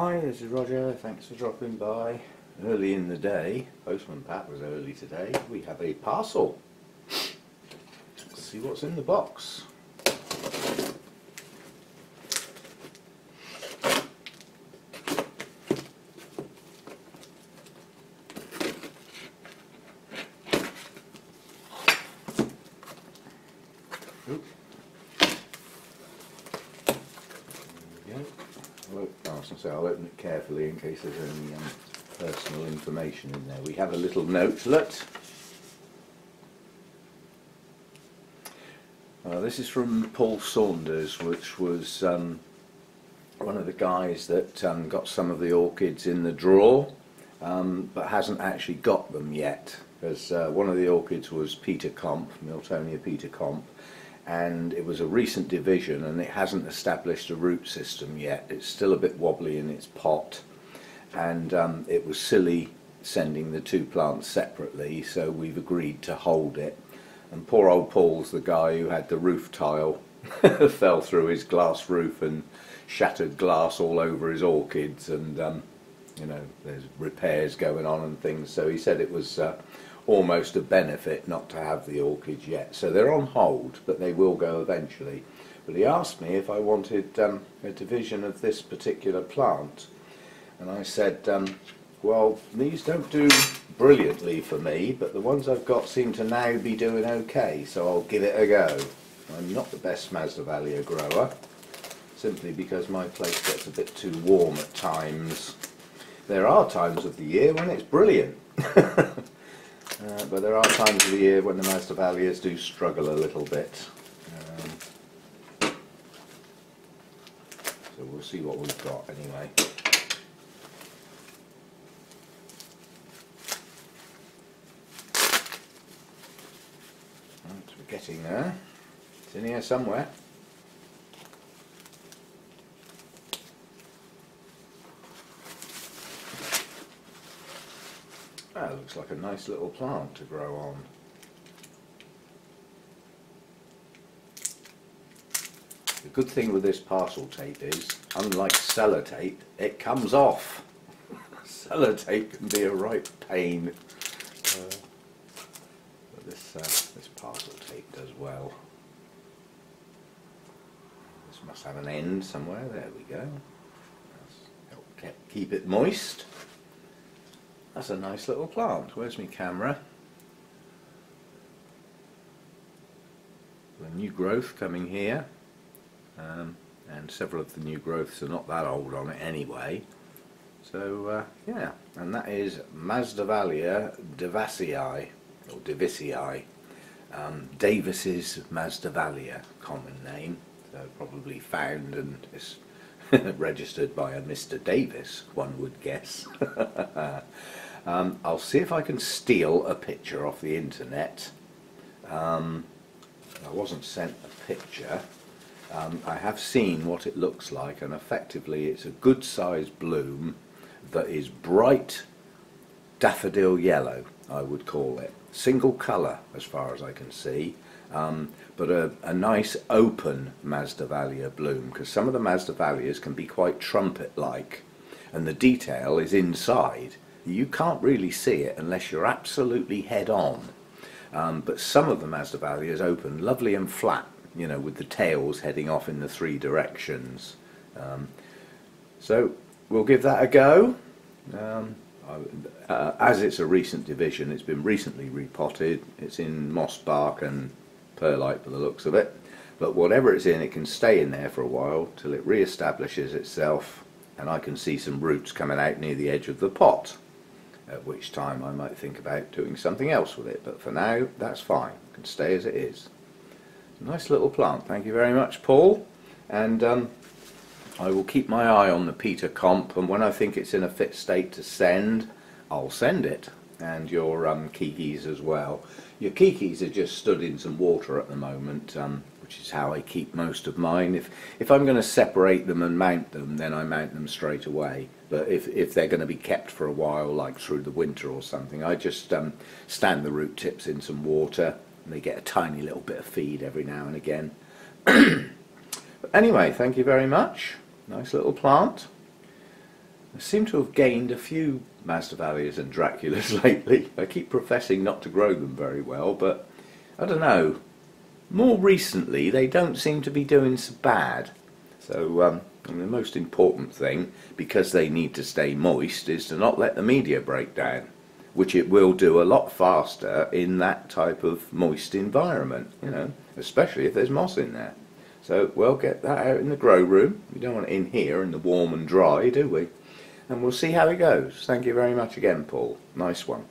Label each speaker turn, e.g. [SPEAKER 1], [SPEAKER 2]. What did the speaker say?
[SPEAKER 1] Hi, this is Roger. Thanks for dropping by. Early in the day, Postman Pat was early today. We have a parcel. Let's see what's in the box. Oop. There we go. I'll open it carefully in case there's any personal information in there. We have a little notelet. This is from Paul Saunders, which was one of the guys that got some of the orchids in the drawer, but hasn't actually got them yet. Because one of the orchids was Peter Comp, Miltonia Peter Comp, and it was a recent division and it hasn't established a root system yet. It's still a bit wobbly in its pot, and it was silly sending the two plants separately, so we've agreed to hold it. And poor old Paul's the guy who had the roof tile fell through his glass roof and shattered glass all over his orchids, and you know, there's repairs going on and things, so he said it was almost a benefit not to have the orchids yet. So they're on hold, but they will go eventually. But he asked me if I wanted a division of this particular plant, and I said, well, these don't do brilliantly for me, but the ones I've got seem to now be doing okay, so I'll give it a go. I'm not the best Masdevallia grower, simply because my place gets a bit too warm at times. There are times of the year when it's brilliant. But there are times of the year when the Masdevallias do struggle a little bit. So we'll see what we've got anyway. Right, we're getting there. It's in here somewhere. That looks like a nice little plant to grow on. The good thing with this parcel tape is, unlike sellotape, it comes off. Sellotape can be a right pain. But this parcel tape does well. This must have an end somewhere. There we go. Help keep it moist. That's a nice little plant. Where's my camera? The new growth coming here, and several of the new growths are not that old on it anyway. So yeah, and that is Masdevallia Davisii, or Davisii, Davis's Masdevallia, common name. So probably found and is registered by a Mr. Davis, one would guess. I'll see if I can steal a picture off the internet. I wasn't sent a picture. I have seen what it looks like, and effectively it's a good sized bloom that is bright daffodil yellow, I would call it. Single colour as far as I can see, but a nice open Masdevallia bloom, because some of the Masdevallias can be quite trumpet-like, and the detail is inside. You can't really see it unless you're absolutely head-on, but some of the Masdevallias open lovely and flat, you know, with the tails heading off in the three directions. So we'll give that a go. As it's a recent division, it's been recently repotted. It's in moss bark and perlite by the looks of it, but whatever it's in, it can stay in there for a while till it re-establishes itself and I can see some roots coming out near the edge of the pot, at which time I might think about doing something else with it, but for now that's fine, it can stay as it is. Nice little plant. Thank you very much, Paul, and I will keep my eye on the Peter Comp, and when I think it's in a fit state to send, I'll send it, and your kikis as well. Your kikis are just stood in some water at the moment, which is how I keep most of mine. If I'm going to separate them and mount them, then I mount them straight away. But if they're going to be kept for a while, like through the winter or something, I just stand the root tips in some water, and they get a tiny little bit of feed every now and again. But anyway, thank you very much. Nice little plant. I seem to have gained a few Masdevallias and Draculas lately. I keep professing not to grow them very well, but I don't know. More recently, they don't seem to be doing so bad. So the most important thing, because they need to stay moist, is to not let the media break down, which it will do a lot faster in that type of moist environment, you know, especially if there's moss in there. So we'll get that out in the grow room. We don't want it in here in the warm and dry, do we? And we'll see how it goes. Thank you very much again, Paul. Nice one.